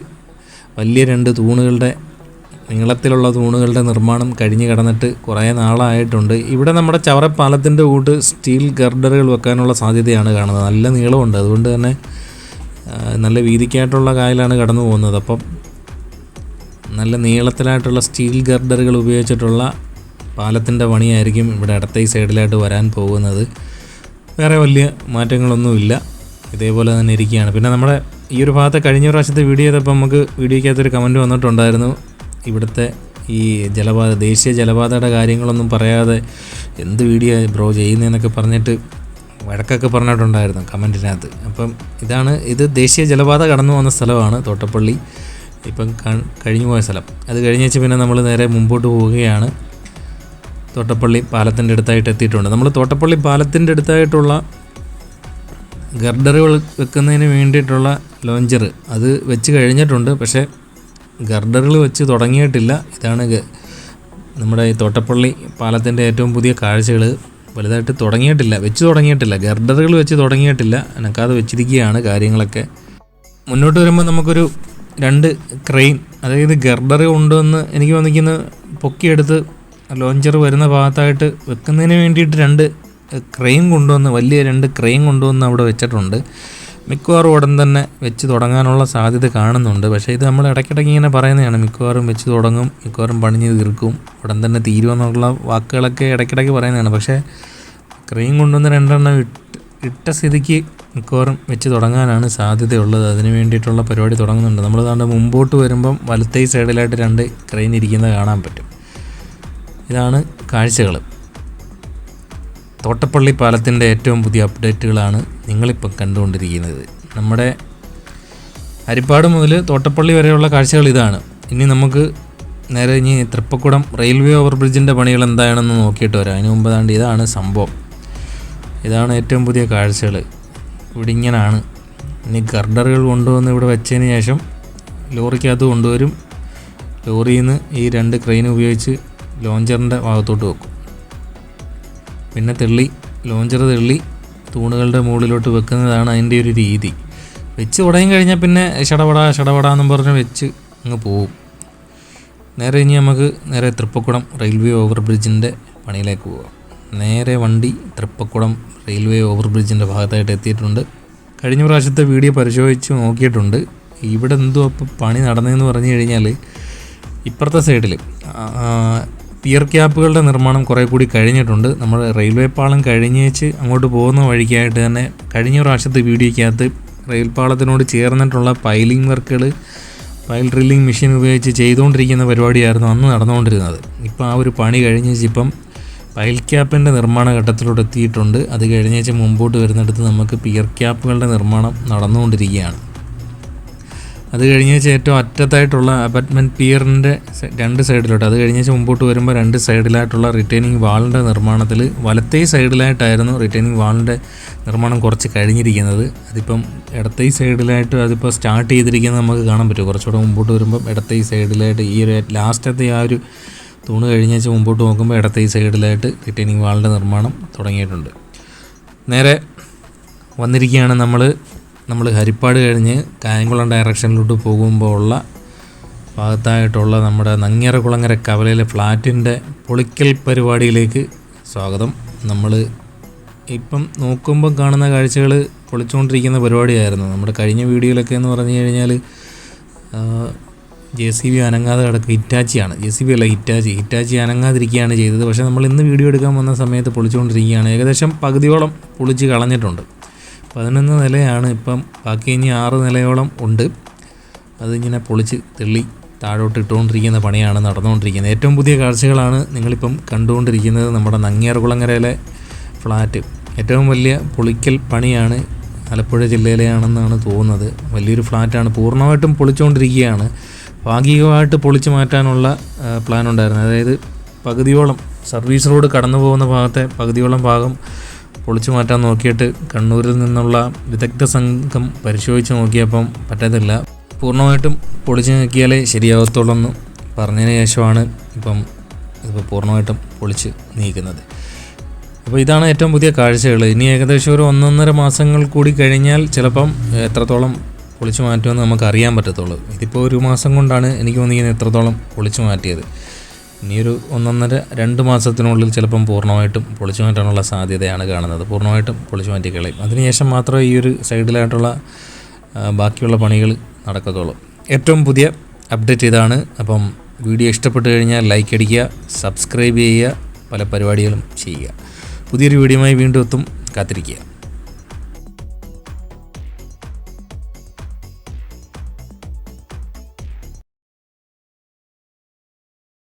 വലിയ 2 തൂണുകളുടെ നീളത്തിലുള്ള തൂണുകളുടെ നിർമ്മാണം കഴിഞ്ഞ് കിടന്നിട്ട് കുറേ നാളായിട്ടുണ്ട്. ഇവിടെ നമ്മുടെ ചവറപ്പാലത്തിൻ്റെ കൂട്ട് സ്റ്റീൽ ഗർഡറുകൾ വെക്കാനുള്ള സാധ്യതയാണ് കാണുന്നത്. നല്ല നീളമുണ്ട്. അതുകൊണ്ട് തന്നെ നല്ല വീതിക്കായിട്ടുള്ള കായലാണ് കടന്നു പോകുന്നത്. അപ്പം നല്ല നീളത്തിലായിട്ടുള്ള സ്റ്റീൽ ഗർഡറുകൾ ഉപയോഗിച്ചിട്ടുള്ള പാലത്തിൻ്റെ പണിയായിരിക്കും ഇവിടെ ഇടത്തെ സൈഡിലായിട്ട് വരാൻ പോകുന്നത്. വേറെ വലിയ മാറ്റങ്ങളൊന്നുമില്ല. ഇതേപോലെ തന്നെ ഇരിക്കുകയാണ്. പിന്നെ നമ്മുടെ ഈ ഒരു ഭാഗത്തെ കഴിഞ്ഞ പ്രാവശ്യത്തെ വീഡിയോ ചെയ്തപ്പോൾ നമുക്ക് വീഡിയോയ്ക്കകത്തൊരു കമൻറ്റ് വന്നിട്ടുണ്ടായിരുന്നു. ഇവിടുത്തെ ഈ ദേശീയ ജലപാതയുടെ കാര്യങ്ങളൊന്നും പറയാതെ എന്ത് വീഡിയോ ബ്രോ ചെയ്യുന്നതെന്നൊക്കെ പറഞ്ഞിട്ട് വഴക്കൊക്കെ പറഞ്ഞിട്ടുണ്ടായിരുന്നു കമൻറ്റിനകത്ത്. അപ്പം ഇത് ദേശീയ ജലപാത കടന്നു പോകുന്ന സ്ഥലമാണ് തോട്ടപ്പള്ളി. ഇപ്പം കഴിഞ്ഞു പോയ സ്ഥലം. അത് കഴിഞ്ഞേച്ച് പിന്നെ നമ്മൾ നേരെ മുമ്പോട്ട് പോവുകയാണ്. തോട്ടപ്പള്ളി പാലത്തിൻ്റെ അടുത്തായിട്ട് എത്തിയിട്ടുണ്ട്. നമ്മൾ തോട്ടപ്പള്ളി പാലത്തിൻ്റെ അടുത്തായിട്ടുള്ള ഗർഡറുകൾ വെക്കുന്നതിന് വേണ്ടിയിട്ടുള്ള ലോഞ്ചർ അത് വെച്ച് കഴിഞ്ഞിട്ടുണ്ട്. പക്ഷേ ഗർഡറുകൾ വെച്ച് തുടങ്ങിയിട്ടില്ല. ഇതാണ് നമ്മുടെ ഈ തോട്ടപ്പള്ളി പാലത്തിൻ്റെ ഏറ്റവും പുതിയ കാഴ്ചകൾ. വലുതായിട്ട് വെച്ച് തുടങ്ങിയിട്ടില്ല. ഗർഡറുകൾ വെച്ച് തുടങ്ങിയിട്ടില്ല, എനക്കാതെ വെച്ചിരിക്കുകയാണ് കാര്യങ്ങളൊക്കെ. മുന്നോട്ട് വരുമ്പോൾ നമുക്കൊരു 2 ക്രെയിൻ, അതായത് ഗർഡർ കൊണ്ടുവന്ന് എനിക്ക് വന്നിരിക്കുന്ന പൊക്കിയെടുത്ത് ലോഞ്ചർ വരുന്ന ഭാഗത്തായിട്ട് വെക്കുന്നതിന് വേണ്ടിയിട്ട് 2 ക്രെയിൻ കൊണ്ടുവന്ന്, വലിയ 2 ക്രെയിൻ കൊണ്ടുവന്ന് അവിടെ വെച്ചിട്ടുണ്ട്. മിക്കവാറും ഉടൻ തന്നെ വെച്ച് തുടങ്ങാനുള്ള സാധ്യത കാണുന്നുണ്ട്. പക്ഷേ ഇത് നമ്മൾ ഇടയ്ക്കിടയ്ക്ക് ഇങ്ങനെ പറയുന്നതാണ്, മിക്കവാറും വെച്ച് തുടങ്ങും, മിക്കവാറും പണിഞ്ഞ് തീർക്കും, ഉടൻ തന്നെ തീരുമെന്നുള്ള വാക്കുകളൊക്കെ ഇടയ്ക്കിടയ്ക്ക് പറയുന്നതാണ്. പക്ഷേ ക്രെയിൻ കൊണ്ടുവന്ന് 2 എണ്ണം ഇട്ട സ്ഥിതിക്ക് മിക്കവാറും വെച്ച് തുടങ്ങാനാണ് സാധ്യതയുള്ളത്. അതിന് വേണ്ടിയിട്ടുള്ള പരിപാടി തുടങ്ങുന്നുണ്ട്. നമ്മൾ താണ്ട് മുമ്പോട്ട് വരുമ്പം വലത്തേ സൈഡിലായിട്ട് 2 ക്രെയിൻ ഇരിക്കുന്നത് കാണാൻ പറ്റും. ഇതാണ് കാഴ്ചകൾ. തോട്ടപ്പള്ളി പാലത്തിൻ്റെ ഏറ്റവും പുതിയ അപ്ഡേറ്റുകളാണ് നിങ്ങളിപ്പം കണ്ടുകൊണ്ടിരിക്കുന്നത്. നമ്മുടെ ഹരിപ്പാട് മുതൽ തോട്ടപ്പള്ളി വരെയുള്ള കാഴ്ചകൾ ഇതാണ്. ഇനി നമുക്ക് നേരെ തൃപ്പക്കുടം റെയിൽവേ ഓവർ ബ്രിഡ്ജിൻ്റെ പണികൾ എന്താണെന്ന് നോക്കിയിട്ട് വരാം. അതിന് മുമ്പ് താണ്ട് ഇതാണ് സംഭവം. ഇതാണ് ഏറ്റവും പുതിയ കാഴ്ചകൾ. ഇവിടെ ഇങ്ങനെയാണ്. ഇനി ഗർഡറുകൾ കൊണ്ടുവന്ന് ഇവിടെ വെച്ചതിന് ശേഷം ലോറിക്കകത്ത് കൊണ്ടുവരും. ലോറിയിൽ നിന്ന് ഈ 2 ക്രെയിൻ ഉപയോഗിച്ച് ലോഞ്ചറിൻ്റെ ഭാഗത്തോട്ട് വെക്കും. പിന്നെ ലോഞ്ചർ തൂണുകളുടെ മുകളിലോട്ട് വെക്കുന്നതാണ് അതിൻ്റെ ഒരു രീതി. വെച്ച് തുടങ്ങി കഴിഞ്ഞാൽ പിന്നെ ഷടപടാന്നും പറഞ്ഞ് വെച്ച് അങ്ങ് പോവും. ഇനി നമുക്ക് തൃപ്പക്കുടം റെയിൽവേ ഓവർ ബ്രിഡ്ജിൻ്റെ പണിയിലേക്ക് പോകാം. നേരെ വണ്ടി തൃപ്പക്കുടം റെയിൽവേ ഓവർ ബ്രിഡ്ജിൻ്റെ ഭാഗത്തായിട്ട് എത്തിയിട്ടുണ്ട്. കഴിഞ്ഞ പ്രാവശ്യത്തെ വീഡിയോ പരിശോധിച്ച് നോക്കിയിട്ടുണ്ട്. ഇവിടെ എന്തോ അപ്പോൾ പണി നടന്നതെന്ന് പറഞ്ഞു കഴിഞ്ഞാൽ ഇപ്പുറത്തെ സൈഡിൽ പിയർ ക്യാപ്പുകളുടെ നിർമ്മാണം കുറേ കൂടി കഴിഞ്ഞിട്ടുണ്ട്. നമ്മൾ റെയിൽവേ പാളം കഴിഞ്ഞേച്ച് അങ്ങോട്ട് പോകുന്ന വഴിക്കായിട്ട് തന്നെ കഴിഞ്ഞ പ്രാവശ്യത്തെ വീഡിയോയ്ക്കകത്ത് റെയിൽ പാളത്തിനോട് ചേർന്നിട്ടുള്ള പൈലിംഗ് വർക്കുകൾ പൈൽ ഡ്രില്ലിംഗ് മെഷീൻ ഉപയോഗിച്ച് ചെയ്തുകൊണ്ടിരിക്കുന്ന പരിപാടിയായിരുന്നു അന്ന് നടന്നുകൊണ്ടിരുന്നത്. ഇപ്പോൾ ആ ഒരു പണി കഴിഞ്ഞേച്ച് ഇപ്പം പൈൽ ക്യാപ്പിൻ്റെ നിർമ്മാണ ഘട്ടത്തിലോട്ട് എത്തിയിട്ടുണ്ട്. അത് കഴിഞ്ഞേച്ച് മുമ്പോട്ട് വരുന്നിടത്ത് നമുക്ക് പിയർ ക്യാപ്പുകളുടെ നിർമ്മാണം നടന്നുകൊണ്ടിരിക്കുകയാണ്. അത് കഴിഞ്ഞേച്ച് ഏറ്റവും അറ്റത്തായിട്ടുള്ള അബറ്റ്മെൻറ്റ് പിയറിൻ്റെ 2 സൈഡിലോട്ട്, അത് കഴിഞ്ഞേച്ച് മുമ്പോട്ട് വരുമ്പോൾ 2 സൈഡിലായിട്ടുള്ള റിട്ടേണിംഗ് വാളിൻ്റെ നിർമ്മാണത്തിൽ വലത്തേ സൈഡിലായിട്ടായിരുന്നു റിട്ടേണിംഗ് വാളിൻ്റെ നിർമ്മാണം കുറച്ച് കഴിഞ്ഞിരിക്കുന്നത്. അതിപ്പം ഇടത്തേ സൈഡിലായിട്ട് അതിപ്പോൾ സ്റ്റാർട്ട് ചെയ്തിരിക്കുന്നത് നമുക്ക് കാണാൻ പറ്റും. കുറച്ചുകൂടെ മുമ്പോട്ട് വരുമ്പം ഇടത്തേ സൈഡിലായിട്ട് ഈ ഒരു ലാസ്റ്റത്തെ ആ ഒരു തൂണ് കഴിഞ്ഞേച്ച് മുമ്പോട്ട് നോക്കുമ്പോൾ ഇടത്തേ സൈഡിലായിട്ട് റിട്ടേണിംഗ് വാളിൻ്റെ നിർമ്മാണം തുടങ്ങിയിട്ടുണ്ട്. നേരെ വന്നിരിക്കുകയാണ് നമ്മൾ ഹരിപ്പാട് കഴിഞ്ഞ് കായംകുളം ഡയറക്ഷനിലോട്ട് പോകുമ്പോൾ ഉള്ള ഭാഗത്തായിട്ടുള്ള നമ്മുടെ നങ്ങ്യാർകുളങ്ങര കവലയിലെ ഫ്ലാറ്റിൻ്റെ പൊളിക്കൽ പരിപാടിയിലേക്ക് സ്വാഗതം. നമ്മൾ ഇപ്പം നോക്കുമ്പം കാണുന്ന കാഴ്ചകൾ പൊളിച്ചുകൊണ്ടിരിക്കുന്ന പരിപാടിയായിരുന്നു. നമ്മുടെ കഴിഞ്ഞ വീഡിയോയിലൊക്കെ എന്ന് പറഞ്ഞു കഴിഞ്ഞാൽ JCB അനങ്ങാതെ കിടക്കുക, ഹിറ്റാച്ചിയാണ്. JCB അല്ല, ഹിറ്റാച്ചി അനങ്ങാതിരിക്കുകയാണ് ചെയ്തത്. പക്ഷേ നമ്മൾ ഇന്ന് വീഡിയോ എടുക്കാൻ വന്ന സമയത്ത് പൊളിച്ചുകൊണ്ടിരിക്കുകയാണ്. ഏകദേശം പകുതിയോളം പൊളിച്ച് കളഞ്ഞിട്ടുണ്ട്. 11 നിലയാണ് ഇപ്പം, ബാക്കി ഇനി 6 നിലയോളം ഉണ്ട്. അതിങ്ങനെ പൊളിച്ച് താഴോട്ട് ഇട്ടുകൊണ്ടിരിക്കുന്ന പണിയാണ് നടന്നുകൊണ്ടിരിക്കുന്നത്. ഏറ്റവും പുതിയ കാഴ്ചകളാണ് നിങ്ങളിപ്പം കണ്ടുകൊണ്ടിരിക്കുന്നത്. നമ്മുടെ നങ്ങ്യാർകുളങ്ങരയിലെ ഫ്ലാറ്റ് ഏറ്റവും വലിയ പൊളിക്കൽ പണിയാണ്. ആലപ്പുഴ ജില്ലയിലെയാണെന്നാണ് തോന്നുന്നത്. വലിയൊരു ഫ്ലാറ്റാണ്. പൂർണ്ണമായിട്ടും പൊളിച്ചുകൊണ്ടിരിക്കുകയാണ്. ഭാഗികമായിട്ട് പൊളിച്ചു മാറ്റാനുള്ള പ്ലാൻ ഉണ്ടായിരുന്നു. അതായത് പകുതിയോളം സർവീസ് റോഡ് കടന്നു പോകുന്ന ഭാഗത്തെ പകുതിയോളം ഭാഗം പൊളിച്ചു മാറ്റാൻ നോക്കിയിട്ട് കണ്ണൂരിൽ നിന്നുള്ള വിദഗ്ധ സംഘം പരിശോധിച്ച് നോക്കിയപ്പം പറ്റത്തില്ല. പൂർണ്ണമായിട്ടും പൊളിച്ച് നോക്കിയാലേ ശരിയാകത്തുള്ളൂ എന്ന് പറഞ്ഞതിന് ശേഷമാണ് ഇതിപ്പോൾ പൂർണ്ണമായിട്ടും പൊളിച്ച് നീക്കുന്നത്. അപ്പോൾ ഇതാണ് ഏറ്റവും പുതിയ കാഴ്ചകൾ. ഇനി ഏകദേശം ഒരു 1.5 മാസങ്ങൾ കൂടി കഴിഞ്ഞാൽ ചിലപ്പം എത്രത്തോളം പൊളിച്ചു മാറ്റുമെന്ന് നമുക്ക് അറിയാൻ പറ്റത്തുള്ളൂ. ഇതിപ്പോൾ 1 മാസം കൊണ്ടാണ് എനിക്ക് തോന്നിക്കുന്നത് എത്രത്തോളം പൊളിച്ചു മാറ്റിയത്. ഇനിയൊരു 1.5-2 മാസത്തിനുള്ളിൽ ചിലപ്പം പൂർണ്ണമായിട്ടും പൊളിച്ചു മാറ്റാനുള്ള സാധ്യതയാണ് കാണുന്നത്. പൂർണ്ണമായിട്ടും പൊളിച്ചു മാറ്റി കളയും. അതിനുശേഷം മാത്രമേ ഈ ഒരു സൈഡിലായിട്ടുള്ള ബാക്കിയുള്ള പണികൾ നടക്കത്തുള്ളൂ. ഏറ്റവും പുതിയ അപ്ഡേറ്റ് ഇതാണ്. അപ്പം വീഡിയോ ഇഷ്ടപ്പെട്ട് കഴിഞ്ഞാൽ ലൈക്ക് അടിക്കുക, സബ്സ്ക്രൈബ് ചെയ്യുക, പല പരിപാടികളും ചെയ്യുക. പുതിയൊരു വീഡിയോയുമായി വീണ്ടും എത്തും. കാത്തിരിക്കുക.